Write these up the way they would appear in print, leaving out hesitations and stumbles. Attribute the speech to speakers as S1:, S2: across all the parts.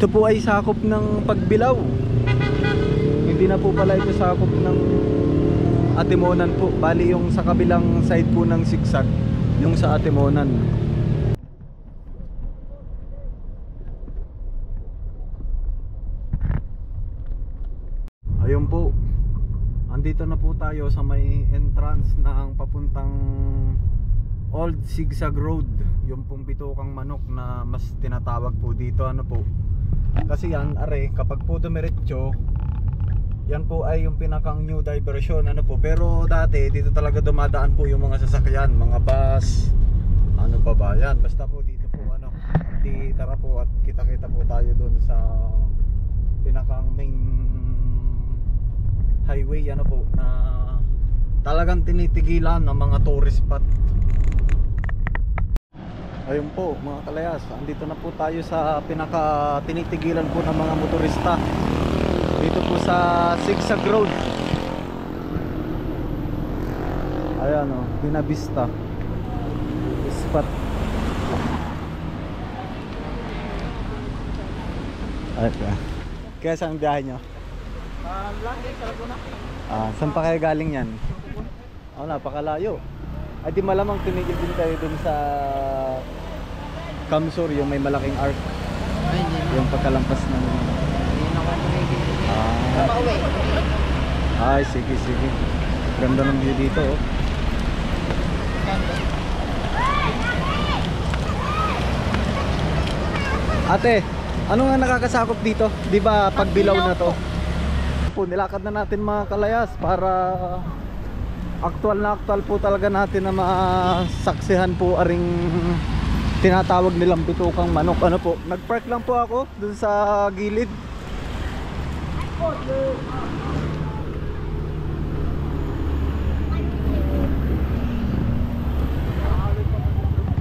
S1: Ito po ay sakop ng Pagbilao. Hindi na po pala ito sakop ng Atimonan po. Bali yung sa kabilang side po ng Sigsag, yung sa Atimonan. Ayun po, andito na po tayo sa may entrance ng papuntang Old Sigsag Road. Yung pong bitukang manok na mas tinatawag po dito, ano po. Kasi yan, are, kapag po dumiretso, yan po ay yung pinakang new diversion, ano po. Pero dati, dito talaga dumadaan po yung mga sasakyan, mga bus, ano pa ba yan. Basta po dito po, ano, di tara po at kita-kita po tayo dun sa pinakang main highway, ano po, na talagang tinitigilan ng mga tourist spot. Ayun po mga kalayas, andito na po tayo sa pinaka tinitigilan po ng mga motorista dito po sa Sigsag Road. Ayan o, Binavista spot. Okay. Kaya saan biyahe nyo? Saan pa kayo galing yan? Napakalayo. Ay di malamang tumigil din tayo dun sa Kamsur, yung may malaking arc. Yung pagkalampas ng ay sige sige, ganda ng view dito oh. Ate, ano nga nakakasakop dito? Di ba Pagbilao na to? Po, nilakad na natin mga kalayas para aktual po talaga natin na masaksihan po aring tinatawag nilang bitukang manok. Ano po, nagpark lang po ako dun sa gilid.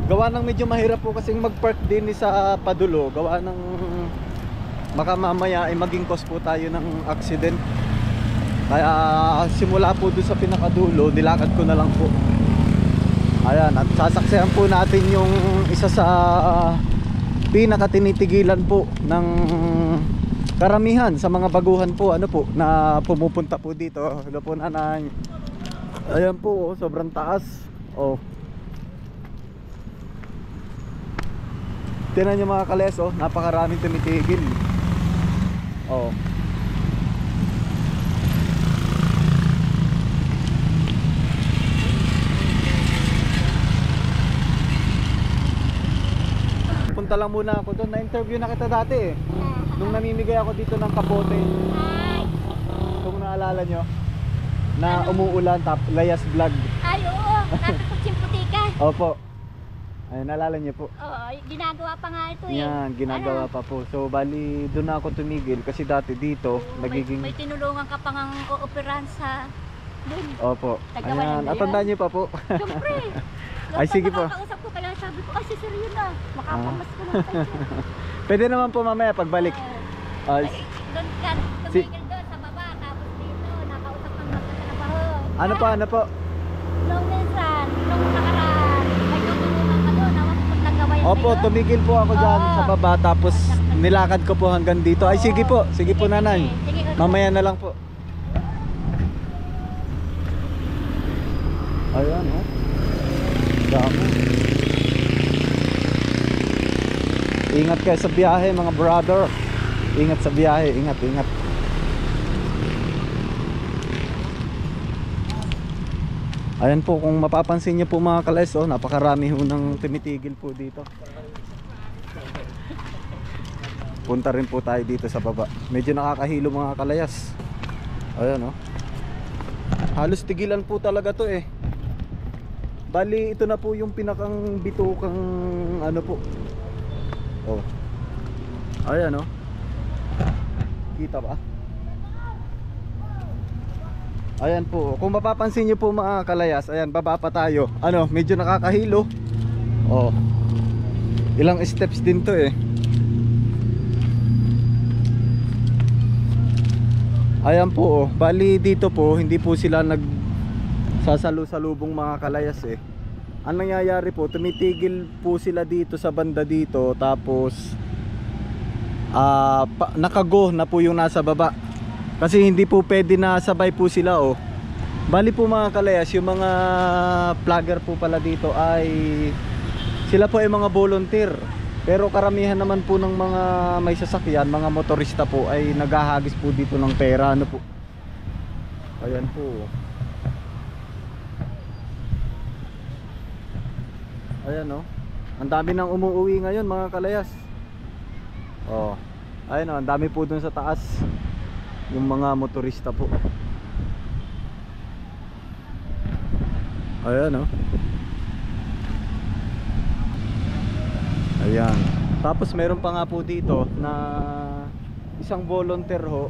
S1: Gawa ng medyo mahirap po kasing magpark din sa padulo. Gawa ng baka mamaya ay maging cause po tayo ng accident. Kaya simula po doon sa pinakadulo, nilakad ko na lang po. Ayan, at sasaksihan po natin yung isa sa pinakatinitigilan po ng karamihan sa mga baguhan po, ano po, na pumupunta po dito. Ano po nanay. Ayan po, sobrang taas. Oh. Tingnan nyo mga kales, oh, napakaraming tumitigil. Oh. Punta lang muna ako doon. Na-interview na kita dati eh. Nung namimigay ako dito ng kapote. Kung naalala nyo, na umuulan, layas vlog.
S2: Ay, oo. Nakakutsin putika.
S1: Opo. Ay, naalala nyo po.
S2: Oo, ginagawa pa nga ito eh.
S1: Yan, ginagawa pa po. So, bali, doon na ako tumigil. Kasi dati dito, nagiging...
S2: May tinulungan ka pang ang operan sa... Doon.
S1: Opo.
S2: Tagawalan
S1: Ayan,
S2: na
S1: atandaan nyo pa po.
S2: Siyempre.
S1: Ay, sige po.
S2: Nakakausap ko kaya sabi ko, si Sir yun na. Makapamas ko na tayo.
S1: Pwede naman po mamaya pagbalik.
S2: Doon ka, tumigil doon sa baba. Tapos dito, nakausap kang magkakanabaho.
S1: Ano po?
S2: Nung minsan, nung nakaraan, may tutulungan ka doon. Nawas pag nagawayan
S1: Opo, tumigil po ako dyan sa baba. Tapos nilakad ko po hanggang dito. Ay, sige po. Sige po, nanay. Mamaya na lang po. Ayan, oh. Dami. Ingat kayo sa biyahe mga brother. Ingat sa biyahe, ingat. Ayan po, kung mapapansin niyo po mga kales, oh, napakarami ho ng tumitigil po dito. Punta rin po tayo dito sa baba. Medyo nakakahilo mga kalayas. Ayan, oh. Halos tigilan po talaga to eh. Bali, ito na po yung pinakang bitukang ano po. Oh. Ayan, oh. Kita ba? Ayan po. Kung mapapansin niyo po mga kalayas, ayan, baba pa tayo. Ano, medyo nakakahilo. Oh. Ilang steps din to eh. Ayan po, oh. Bali dito po, hindi po sila sasalu-salubong mga kalayas eh. Ang nangyayari po, tumitigil po sila dito sa banda dito. Tapos nakago na po yung nasa baba. Kasi hindi po pwede na sabay po sila oh. Bali po mga kalayas, yung mga vlogger po pala dito ay sila po ay mga volunteer. Pero karamihan naman po ng mga may sasakyan, mga motorista po ay naghahagis po dito ng pera, ano po. Ayan po. Ayan oh. Ang dami nang umuuwi ngayon mga kalayas. Oh. Ayan oh, ang dami po dun sa taas. Yung mga motorista po. Ayan oh. Ayan. Tapos meron pa nga po dito na isang volunteer ho.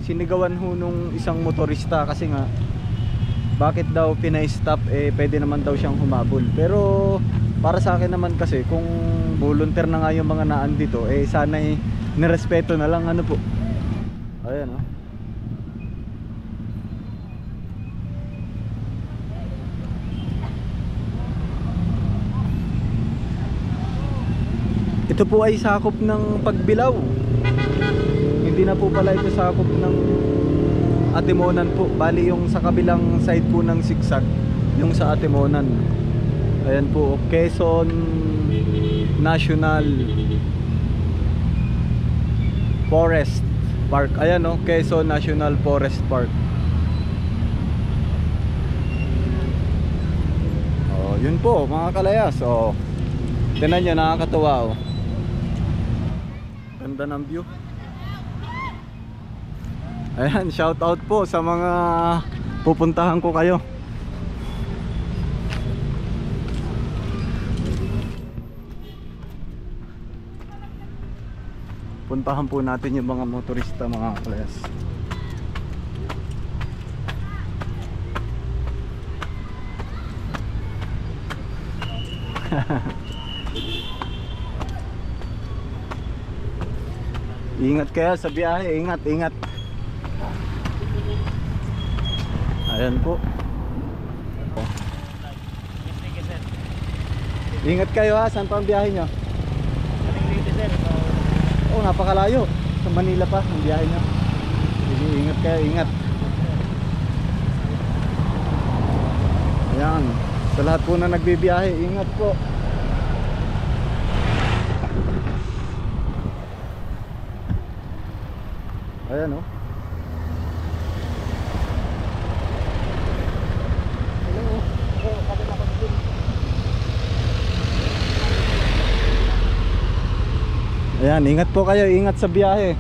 S1: Sinigawan ho nung isang motorista kasi nga bakit daw pinay-stop pwede naman daw siyang humabol. Pero para sa akin naman kasi kung volunteer na nga yung mga naan dito sana nirespeto na lang ano po. Ayan oh. Ito po ay sakop ng Pagbilao. Hindi na po pala ito sakop ng Atimonan po. Bali yung sa kabilang side po ng Sigsag, yung sa Atimonan. Ayan po, Quezon National Forest Park. Ayan oh, Quezon National Forest Park. Oh, yun po mga kalayas. Oh. Tingnan niyo, nakakatuwa oh. Ganda ng view. Ayan, shout out po sa mga pupuntahan ko kayo. Puntahan po natin yung mga motorista mga kalayas. Ingat kaya sa biyahe, ingat, ingat. Ayan po. Ingat kayo ha, saan pa ang biyahe nyo? Oh, napakalayo. Sa Manila pa ang biyahe nyo. Sige, ingat kayo, ingat. Ayan, sa lahat po na nagbibiyahe, ingat po. Ayan oh. Ayan, ingat po kayo, ingat sa biyahe.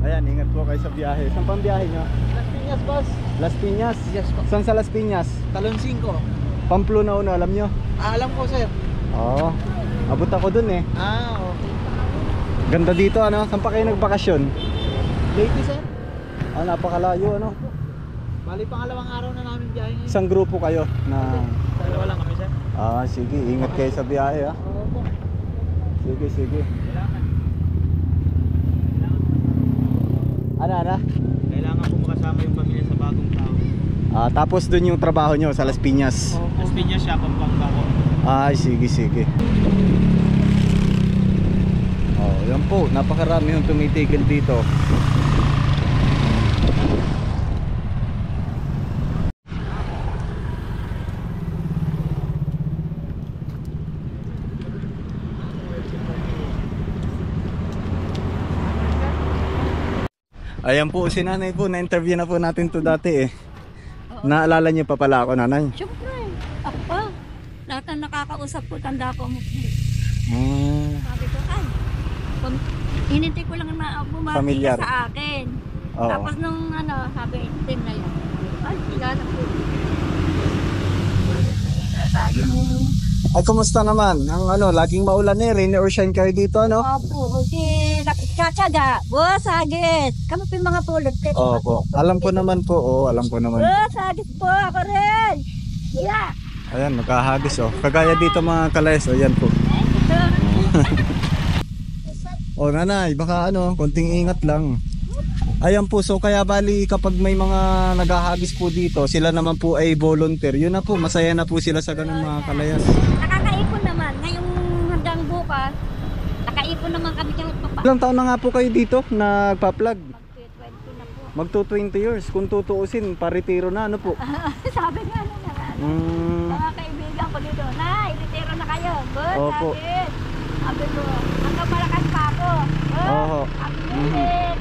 S1: Ayan, ingat po kayo sa biyahe. Saan pang biyahe nyo?
S3: Las Piñas, boss.
S1: Las Piñas?
S3: Yes, po.
S1: Saan sa Las Piñas?
S3: Talon 5.
S1: Pamplona una, alam nyo?
S3: Alam ko, sir.
S1: Oo, abot ako dun eh.
S3: Okay.
S1: Ganda dito ano, saan pa kayo nagbakasyon?
S3: Lady, sir.
S1: Napakalayo ano.
S3: Bali, pangalawang araw na namin biyahe ngayon.
S1: Isang grupo kayo na...
S3: Dalawa lang kami, sir.
S1: Sige, ingat kayo sa biyahe ha.
S3: Opo.
S1: Sige, sige. Ano?
S3: Kailangan po makasama yung pamilya sa bagong tao.
S1: Tapos dun yung trabaho nyo sa Las Piñas.
S3: Las Piñas siya, Pampanga ko.
S1: Sige, sige. Yan po, napakarami yung tumitigil dito. Ayan po, si nanay po, na-interview na po natin to dati eh. Naalala niyo pa pala ako, nanay?
S2: Siyempre, ako pa. Lahat na nakakausap ko, tanda ko mo. Sabi ko, hinintay ko lang na bumati
S1: Familiar.
S2: ka sa akin.
S1: Oo.
S2: Tapos nung sabi, team na yun. Ay, sila na po.
S1: Ay, kumusta naman? Ang laging maulan eh, rain or shine kayo dito, ano?
S2: Opo, nakikatsaga. Sagit. Kami po yung mga pulot.
S1: Opo. Alam ko naman po, alam ko naman.
S2: Sagit po, ako rin. Yeah.
S1: Ayan, magkahagis oh. Kagaya dito mga kalayas, ayan po. Nanay, baka konting ingat lang. Ayan po, so kaya bali kapag may mga naghahagis po dito, sila naman po ay volunteer. Yun na po, masaya na po sila sa ganun mga kalayas.
S2: Nakakaipon naman. Ngayong hanggang bukas, nakaipon naman kami kaya
S1: Ilang taon na nga po kayo dito nagpa-vlog?
S2: Mag-20 na po.
S1: Magto 20 years. Kung tutuusin, paritiro na ano po?
S2: Sabi nga na naman. Mga kaibigan ko dito, Nay, retiro na kayo. Good,
S1: Opo.
S2: sabi ko, hanggang malakas pa ako.
S1: Oho.
S2: Ang lilit.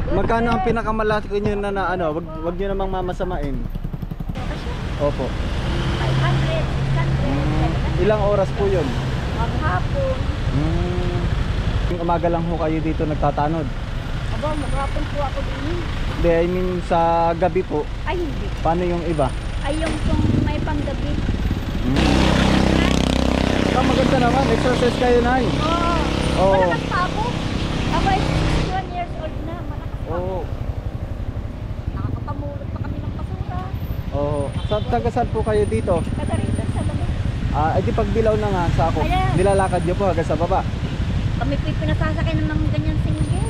S1: Magkano ang pinakamalaki nyo na ano? Wag nyo namang mamasamain. Opo.
S2: 500, 600.
S1: Ilang oras po yun?
S2: Maghapon.
S1: Yung umaga lang ho kayo dito nagtatanod?
S2: Aba, maghapon po ako din.
S1: Hindi, I mean sa gabi po.
S2: Ay, hindi.
S1: Paano yung iba?
S2: Ay, yung kung may panggabi.
S1: Maganda naman, exercise kayo na.
S2: Oo. Malakas pa ako. Ako ay 61 years old na. Malakas pa.
S1: Oo.
S2: Nakakakamulot pa kami ng basura.
S1: Oo. Taga-saan po kayo dito?
S2: Kada rito sa labas.
S1: Di pagbilaw na nga sa ako.
S2: Ayan.
S1: Nilalakad nyo po hanggang sa baba.
S2: Kami po'y pinasasakay ng mga ganyan single.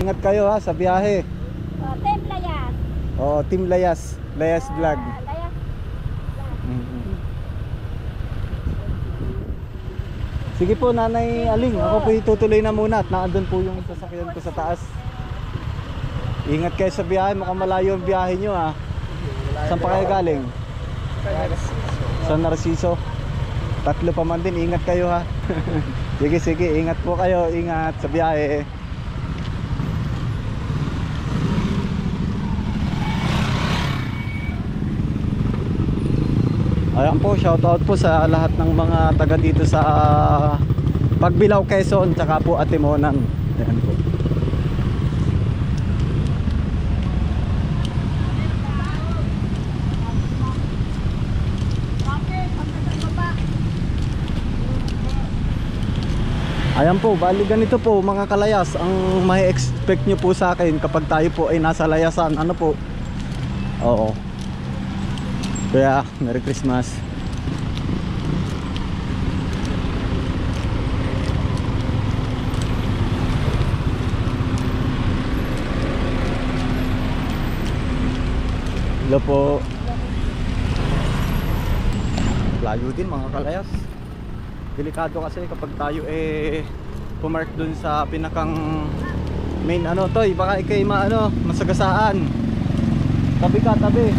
S1: Ingat kayo ha sa biyahe.
S2: Team Layas.
S1: Oo, Team Layas. Layas Vlog.
S2: Layas.
S1: Sige po, Nanay Aling. Ako po itutuloy na muna at naandun po yung sasakyan ko sa taas. Ingat kayo sa biyahe. Mukhang malayo ang biyahe nyo ha. Saan pa kayo galing? Sa Narciso. 3 pa man din. Ingat kayo ha. Sige, sige. Ingat po kayo. Ingat sa biyahe. Ayan po, shoutout po sa lahat ng mga taga dito sa Pagbilao, Quezon, tsaka po Atimonan. Ayan po. Ayan po, bali ganito po mga kalayas. Ang may expect nyo po sa akin kapag tayo po ay nasa layasan. Ano po? Oo. Kaya, Merry Christmas. Hello po. Layo din mga kalayas. Delikado kasi kapag tayo pumark dun sa pinakang main ano to, baka ikay masagasaan. Tabi ka, tabi.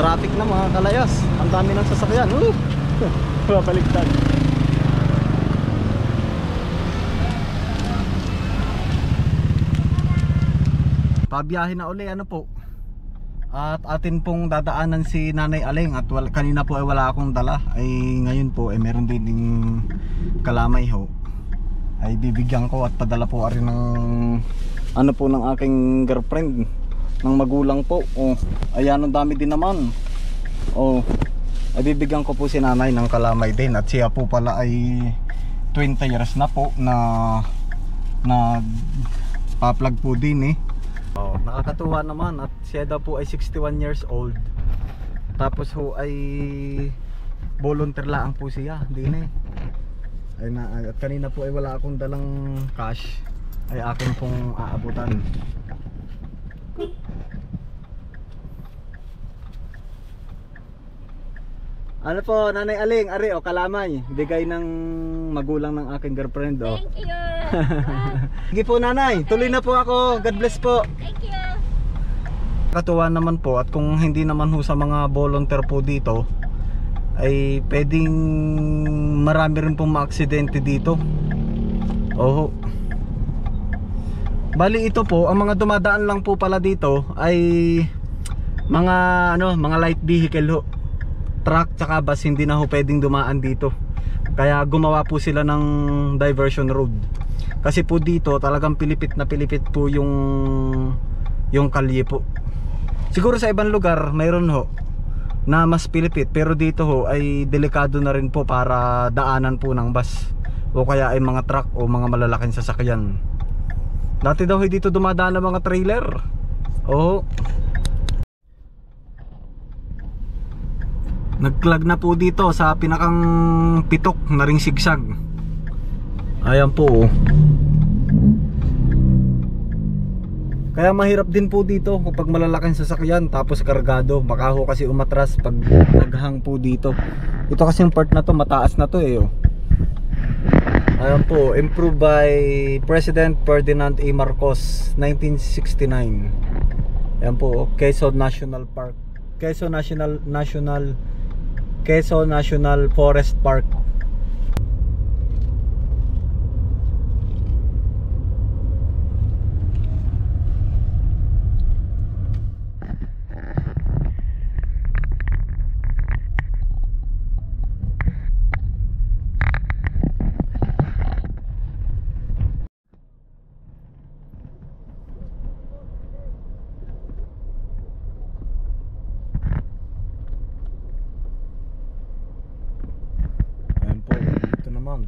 S1: Traffic na mga kalayas. Ang dami ng sasakyan. Babaliktad. Pabiyahe na uli ano po. At atin pong dadaanan si Nanay Aling. At kanina po ay wala akong dala. Ay ngayon po ay meron din kalamay ho. Ay bibigyan ko at padala po rin ng ano po ng aking girlfriend, ng magulang po. Ayan, ang dami din naman. Ay bibigyan ko po si Nanay ng kalamay din. At siya po pala ay 20 years na po na pa-plug po din nakakatuwa naman. At siya daw po ay 61 years old. Tapos ho ay volunteer lang po siya din at kanina po ay wala akong dalang cash. Ay akin pong aabutan. Ano po, Nanay Aling, ari kalamay, bigay ng magulang ng aking girlfriend.
S2: Thank you.
S1: Sige po Nanay, tuloy na po ako. God bless po.
S2: Thank you.
S1: Katuwa naman po, at kung hindi naman ho sa mga volunteer po dito ay pwedeng marami rin pong maaksidente dito. Bali ito po, ang mga dumadaan lang po pala dito ay mga mga light vehicle ho. Truck tsaka bus, hindi na ho pwedeng dumaan dito. Kaya gumawa po sila ng diversion road. Kasi po dito talagang pilipit na pilipit po yung kalye po. Siguro sa ibang lugar mayroon ho na mas pilipit, pero dito ho ay delikado na rin po para daanan po ng bus o kaya ay mga truck o mga malalaking sasakyan. Dati daw dito dumadaan ng mga trailer. Nagklag na po dito sa pinakang pitok na ring sigsag. Ayan po Kaya mahirap din po dito kapag malalaking sasakyan tapos kargado. Baka ho kasi umatras pag naghang po dito. Ito kasi yung part na to, mataas na to eh. Oh. Ayan po, improved by President Ferdinand A. Marcos 1969. Ayan po, Quezon National Park, Quezon National Forest Park.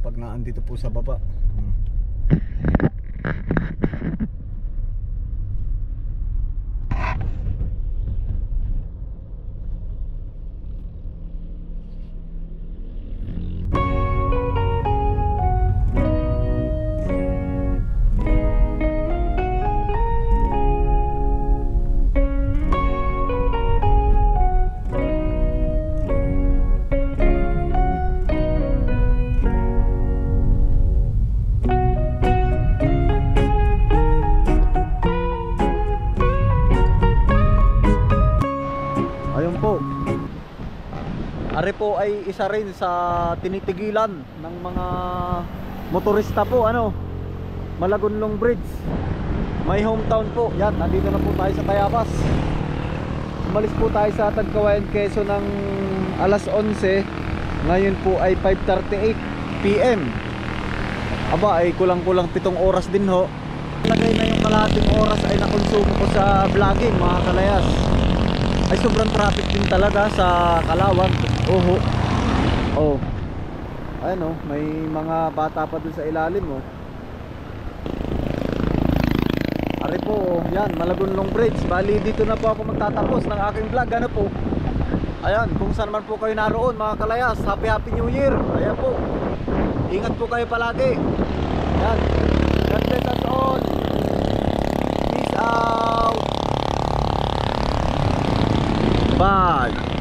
S1: Pag naandito po sa baba. Are po ay isa rin sa tinitigilan ng mga motorista po, ano, Malagonlong Bridge. My hometown po. Yan, nandito na po tayo sa Tayabas. Umalis po tayo sa Tagkawayan, Quezon ng alas 11. Ngayon po ay 5:38 PM. Aba, ay kulang-kulang 7 oras din ho. Lagay na yung kalahating oras ay nakonsumo ko sa vlogging, mga kalayas. Ay sobrang traffic din talaga sa Kalawag. Oho. Oh. Ayan oh, may mga bata pa dun sa ilalim oh. Ari po, yan, Malagonlong Bridge. Bali dito na po ako magtatapos ng aking vlog, ano po. Ayan, kung saan man po kayo naroon, mga kalayas, happy New Year. Ayan po. Ingat po kayo palagi. Yan. God bless us all. Peace out. Bye.